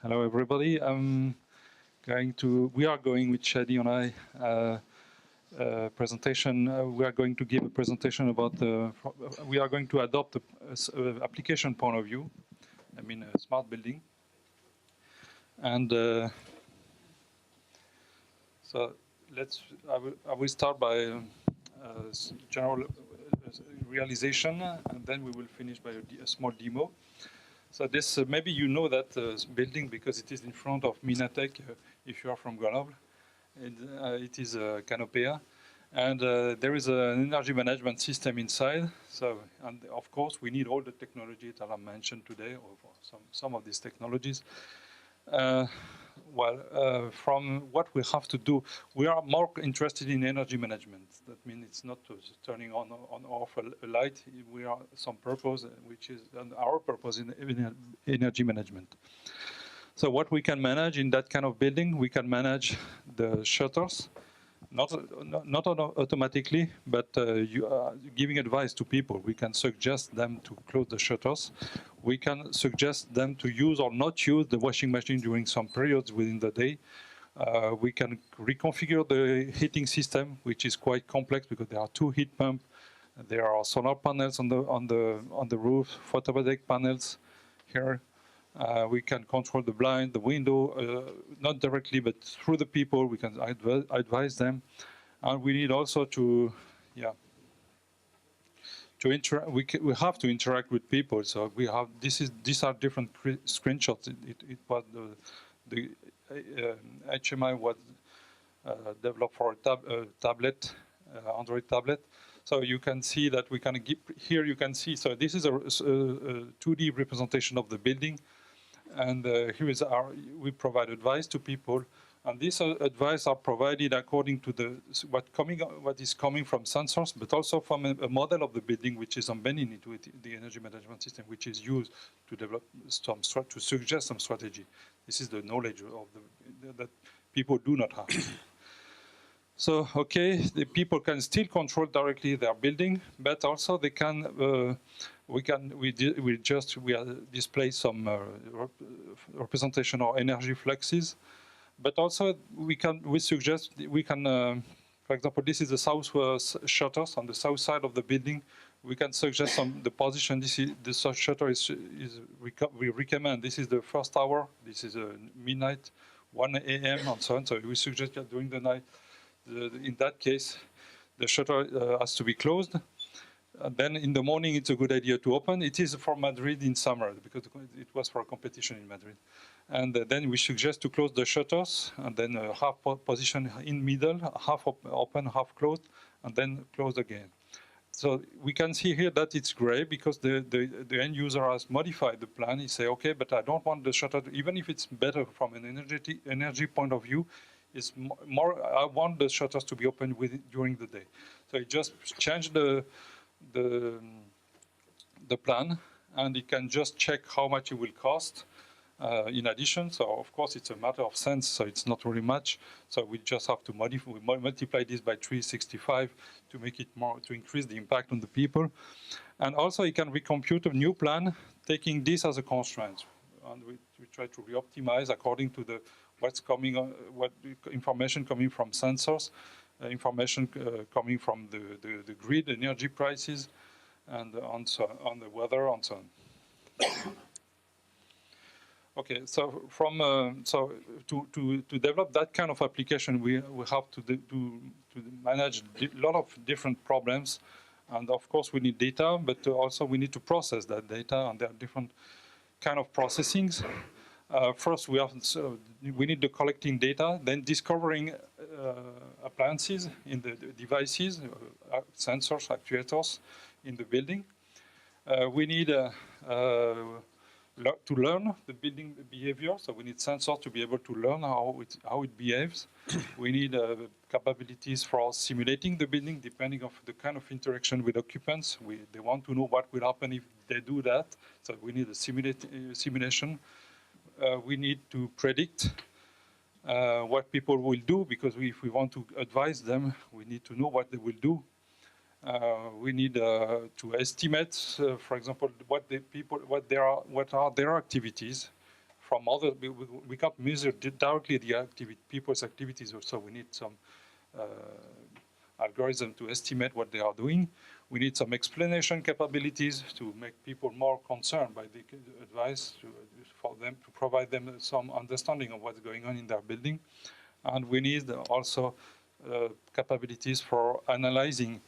Hello, everybody. We are going with Shadi and I presentation. We are going to give a presentation about we are going to adopt a application point of view. I mean, a smart building. And so I will start by general realization, and then we will finish by a small demo. So this, maybe you know that building because it is in front of Minatech, if you are from Grenoble. It is Canopea. And there is an energy management system inside. So, and of course, we need all the technology that I mentioned today, or some of these technologies. From what we have to do, we are more interested in energy management. That means it's not turning on off a light. We are some purpose, which is our purpose in energy management. So what we can manage in that kind of building, we can manage the shutters, not automatically, but you are giving advice to people. We can suggest them to close the shutters. We can suggest them to use or not use the washing machine during some periods within the day. We can reconfigure the heating system, which is quite complex because there are two heat pumps. There are solar panels on the roof, photovoltaic panels here. We can control the blind, the window, not directly, but through the people. We can advise them, and we need also to interact. We have to interact with people. So we have these are different screenshots. It was the HMI was developed for a tablet, Android tablet. So you can see that we can here. You can see. So this is a 2D representation of the building. And here is we provide advice to people, and this advice are provided according to what is coming from sensors, but also from a model of the building which is embedded into the energy management system, which is used to develop to suggest some strategy. This is the knowledge of that people do not have. So, okay, the people can still control directly their building, but also they can. We display some representation of energy fluxes, but also we suggest for example, this is the south shutters on the south side of the building. We can suggest the position. The south shutter we recommend. This is the first hour. This is midnight, 1 a.m. and so on. So we suggest that during the night, in that case, the shutter has to be closed. Then in the morning, it's a good idea to open. It is for Madrid in summer because it was for a competition in Madrid. And then we suggest to close the shutters and then half position in middle, half open, half closed, and then closed again. So we can see here that it's gray because the end user has modified the plan. He say, okay, but I don't want the shutter, even if it's better from an energy point of view, it's more. I want the shutters to be open during the day. So it just changed the plan, and it can just check how much it will cost in addition. So of course it's a matter of cents, so it's not really much. So we just have to multiply this by 365 to make it more, to increase the impact on the people. And also it can recompute a new plan taking this as a constraint, and we try to reoptimize according to what's coming, what information coming from sensors, information coming from the grid, energy prices, and on the weather, and so on. Okay, so to develop that kind of application, we have to manage a lot of different problems, and of course we need data, but also we need to process that data, and there are different kind of processings. First, we need the collecting data, then discovering appliances in the devices, sensors, actuators in the building. We need to learn the building behavior, so we need sensors to be able to learn how it behaves. We need capabilities for simulating the building, depending on the kind of interaction with occupants. They want to know what will happen if they do that, so we need a simulation. We need to predict what people will do, because if we want to advise them, we need to know what they will do. We need to estimate, for example, what are their activities from other, we can't measure directly the people's activities, so we need some algorithm to estimate what they are doing. We need some explanation capabilities to make people more concerned by the advice, for them to provide them some understanding of what's going on in their building. And we need also capabilities for analyzing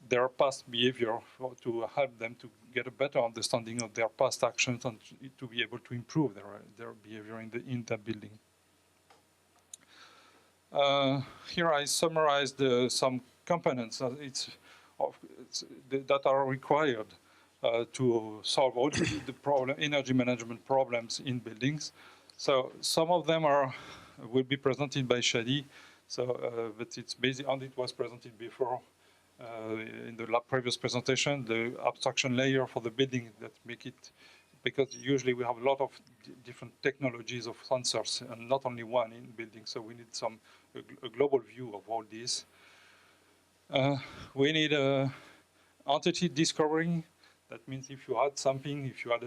their past behavior to help them to get a better understanding of their past actions and to be able to improve their behavior in the building. Here I summarized some components that are required to solve all the energy management problems in buildings. So some of them will be presented by Shadi. So, but it's basically, and it was presented before in the previous presentation, the abstraction layer for the building that make it, because usually we have a lot of different technologies of sensors and not only one in buildings. So we need a global view of all this. We need entity discovering. That means if you add something, if you add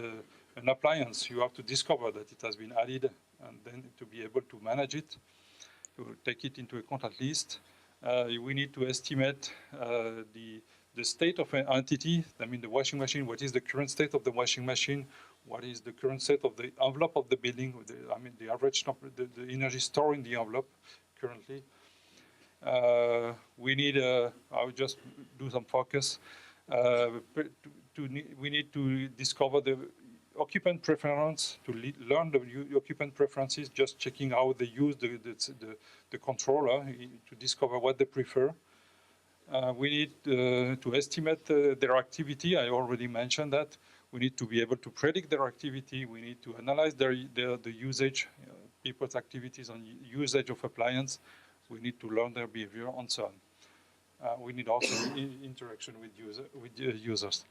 an appliance, you have to discover that it has been added and then to be able to manage it, to take it into account at least. We need to estimate the state of an entity. I mean, the washing machine, what is the current state of the washing machine? What is the current state of the envelope of the building? The average, the energy stored in the envelope currently. We need, I will just do some focus. We need to discover the occupant preference, to learn the occupant preferences, just checking how they use the controller to discover what they prefer. We need to estimate their activity. I already mentioned that. We need to be able to predict their activity. We need to analyze the usage, people's activities on usage of appliance. We need to learn their behavior and so on. We need also interaction with users.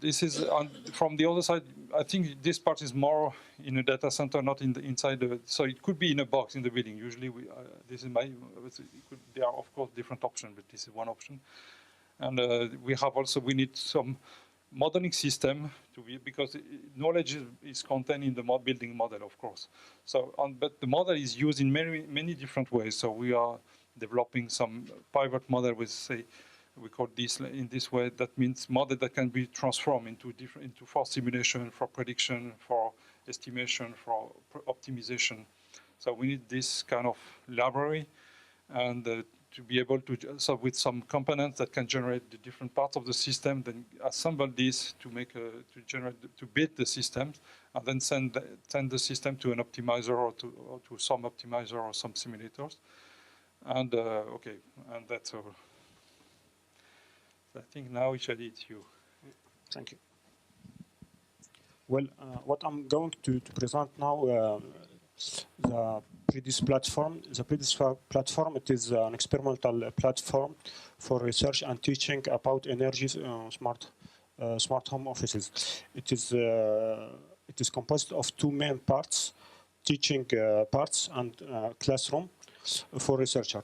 This is from the other side. I think this part is more in a data center, not inside the. So it could be in a box in the building. Usually, this is my. There are of course different options, but this is one option. And we need some modeling system to be, because knowledge is contained in the building model, of course. So, but the model is used in many different ways. So we are developing some pivot model with, say, we call this in this way. That means model that can be transformed into for simulation, for prediction, for estimation, for optimization. So we need this kind of library, and to be able to, so with some components that can generate the different parts of the system, then assemble this to make to build the systems, and then send the system to an optimizer or to some optimizer or some simulators. And okay, and that's all. I think now Shadi, it's you. Thank you. Well, what I'm going to present now, the previous platform. The previous platform, it is an experimental platform for research and teaching about energy smart home offices. It is composed of two main parts: teaching parts and classroom for researcher.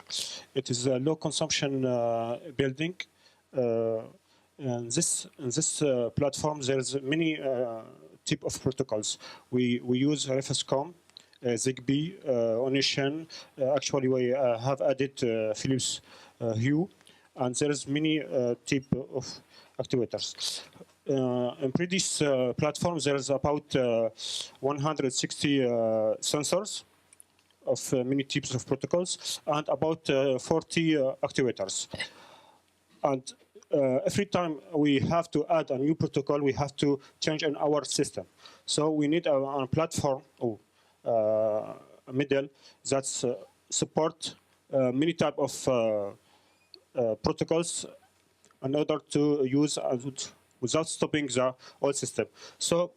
It is a low consumption building. In this platform, there's many type of protocols. We use RFSCOM, Zigbee, Onision. Actually, we have added Philips Hue, and there's many type of actuators. In previous platform, there's about 160 sensors of many types of protocols and about 40 actuators. And every time we have to add a new protocol, we have to change in our system. So we need a platform or a middle that support many type of protocols in order to use without stopping the old system. So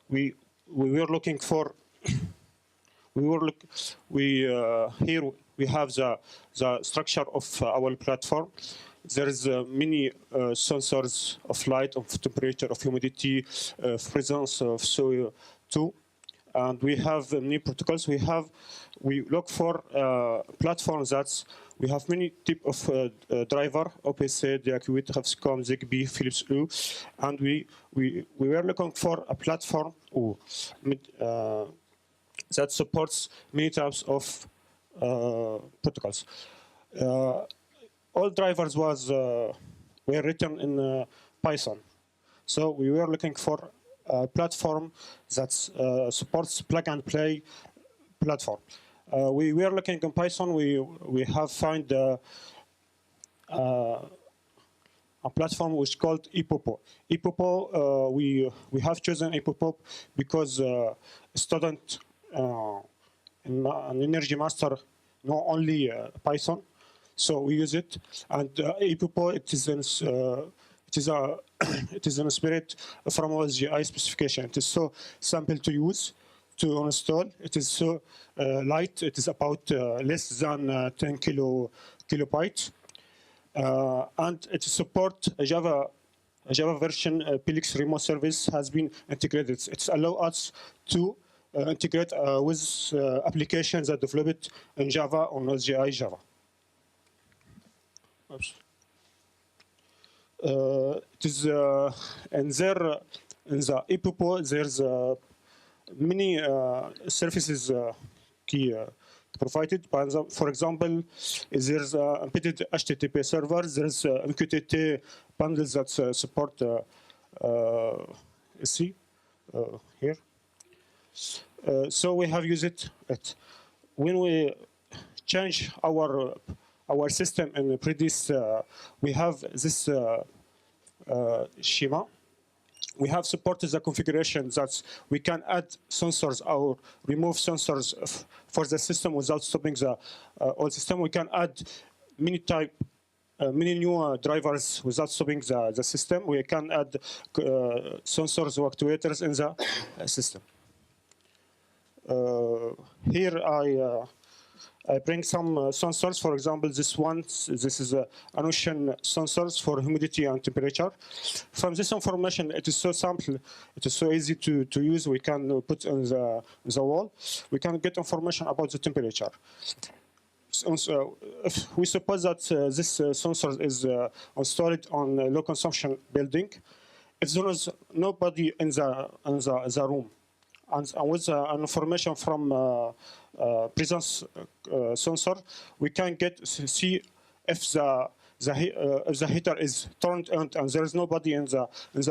we were looking for. Here we have the structure of our platform. There is many sensors of light, of temperature, of humidity, presence of CO2, and we have many protocols. We look for platforms that we have many type of driver, OPC, DAQ, RFSCOM, Zigbee, Philips Hue, and we were looking for a platform that supports many types of protocols. All drivers were written in Python. So we were looking for a platform that supports plug and play platform. We were looking in Python. We have found a platform which is called iPOPO. iPOPO, we have chosen iPOPO because student in an energy master know only Python, so we use it. And iPOPO, it is inspired from OSGI specification. It is so simple to use, to install. It is so light. It is about less than 10 kilobytes. And it supports a Java version. Pilix remote service has been integrated. It allows us to integrate with applications that developed in Java on OSGI Java. Oops. It is in the iPOPO, there's many services key provided. For example, there's embedded HTTP servers, there's MQTT bundles that support C here. So we have used it. When we change our system in Predis, we have this schema. We have supported the configuration that we can add sensors or remove sensors for the system without stopping the old system. We can add many new drivers without stopping the system. We can add sensors or actuators in the system. Here I bring some sensors. For example, this is an ocean sensors for humidity and temperature. From this information, it is so simple, it is so easy to use. We can put on the wall. We can get information about the temperature. So if we suppose that this sensor is installed on a low consumption building, if there is nobody in the room, and with an information from presence sensor, we can see if the heater is turned on and there is nobody in the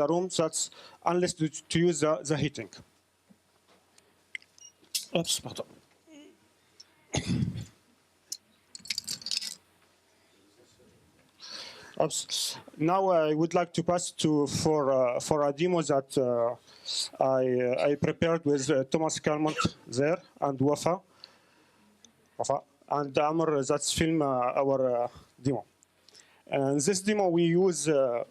room. That's unless to use the heating. Oops, pardon. Oops. Now I would like to pass for a demo that I prepared with Thomas Calmont there and Wafa and Amr that's film our demo. And this demo we use our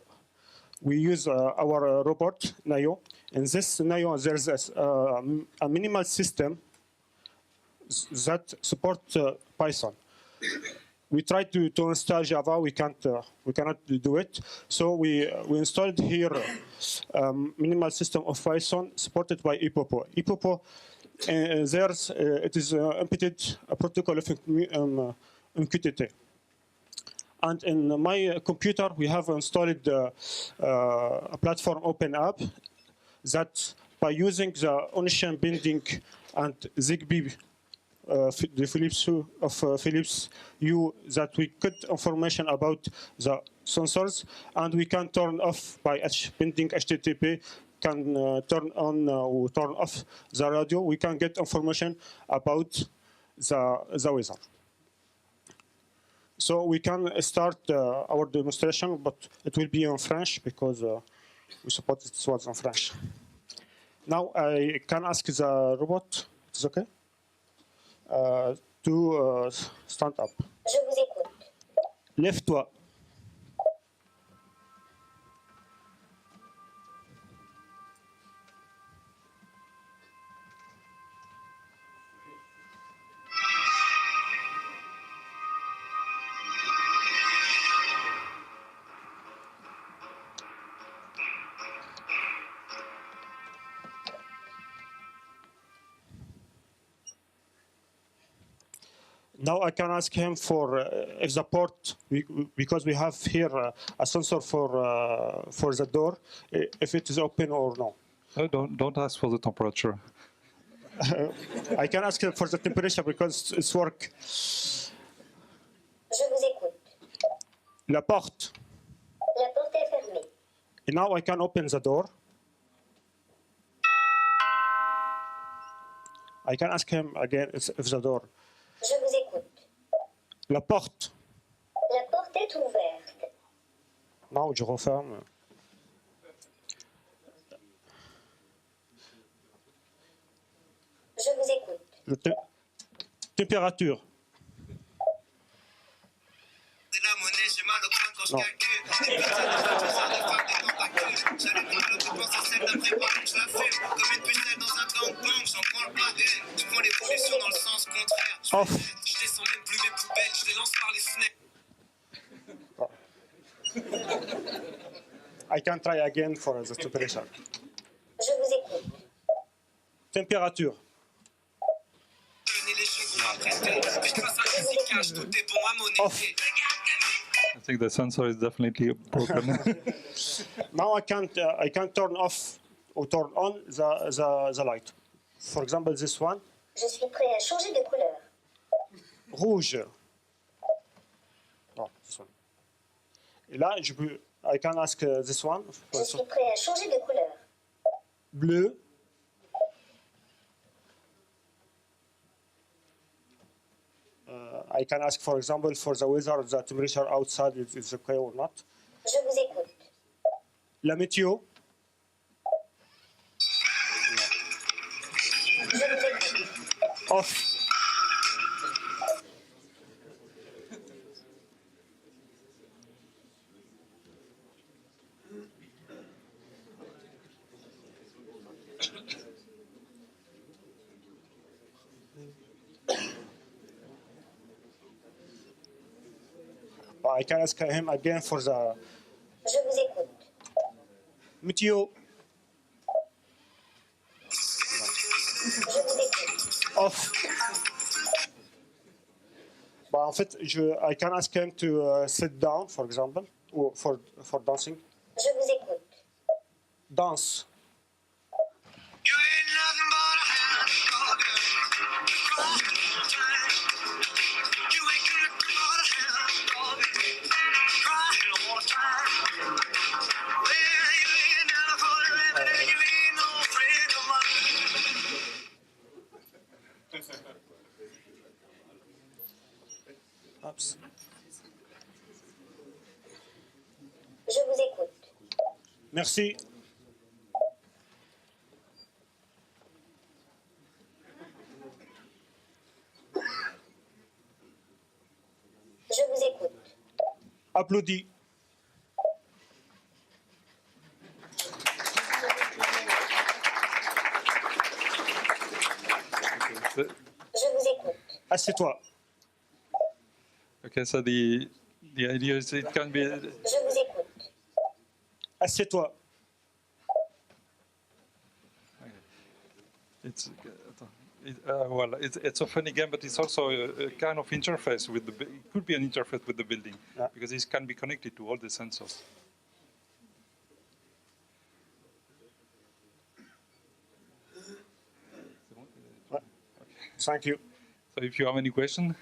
robot Nayo. In this Nayo there's a minimal system that supports Python. We tried to install Java. We cannot do it. So we installed here minimal system of Python supported by iPOPO. iPOPO, it is embedded a protocol of MQTT. And in my computer, we have installed a platform open app that by using the Onision binding and ZigBee the Philips Hue that we get information about the sensors, and we can turn off by binding HTTP, can turn on or turn off the radio. We can get information about the weather. So we can start our demonstration, but it will be in French because we support it was in French. Now I can ask the robot, it's okay? To stand up. Je vous écoute. Lève-toi. Now I can ask him for if the port, because we have here a sensor for the door, if it is open or no. Don't ask for the temperature. I can ask for the temperature because it's work. Je vous écoute. La porte. La porte est fermée. And now I can open the door. I can ask him again if the door. Je vous écoute. La porte. La porte est ouverte. Now je referme. Je vous écoute. Le température. De la monnaie, j'ai mal au crâne quand je Non. calcule. Des putains de femmes, ça de faire des tentacules. J'allume mon autopense à celle d'après pas, je la fume. Comme une pucelle dans un gangbang, j'en prends pas une. Je prends l'évolution dans le sens contraire. Off. Je descends même plus mes poubelles, je les lance par les fenêtres. I can try again for the temperature. Je vous écoute. Température. Tenez les choses pour m'apprêter. Puis face à l'efficace, tout est bon à Off. monnaie. I think the sensor is definitely broken. Now I can turn off or turn on the light. For example, this one, Je suis prêt à changer de couleur. rouge. Oh, this one. Et là, I can ask this one, Je suis prêt à changer de couleur. bleu. I can ask, for example, for the weather, the temperature outside is okay or not. Je vous écoute. La météo. Je vous écoute. Off. I can ask him again for the Je vous écoute. météo. Je vous écoute. Off. Bah, en fait, I can ask him to sit down, for example, or for dancing. Je vous écoute. Dance. You ain't nothing but a hound dog. You ain't nothing but a hound dog. Crying all the time. Well, you ain't never caught a rabbit and you ain't no friend of mine. Oops. Je vous écoute. Merci. Je vous écoute. Applaudis. Je vous écoute. Assieds-toi. Okay, so the idea is it can be Je vous écoute. Assieds-toi. it's a funny game, but it's also a kind of interface with it could be an interface with the building Yeah. because it can be connected to all the sensors. Thank you. So if you have any question.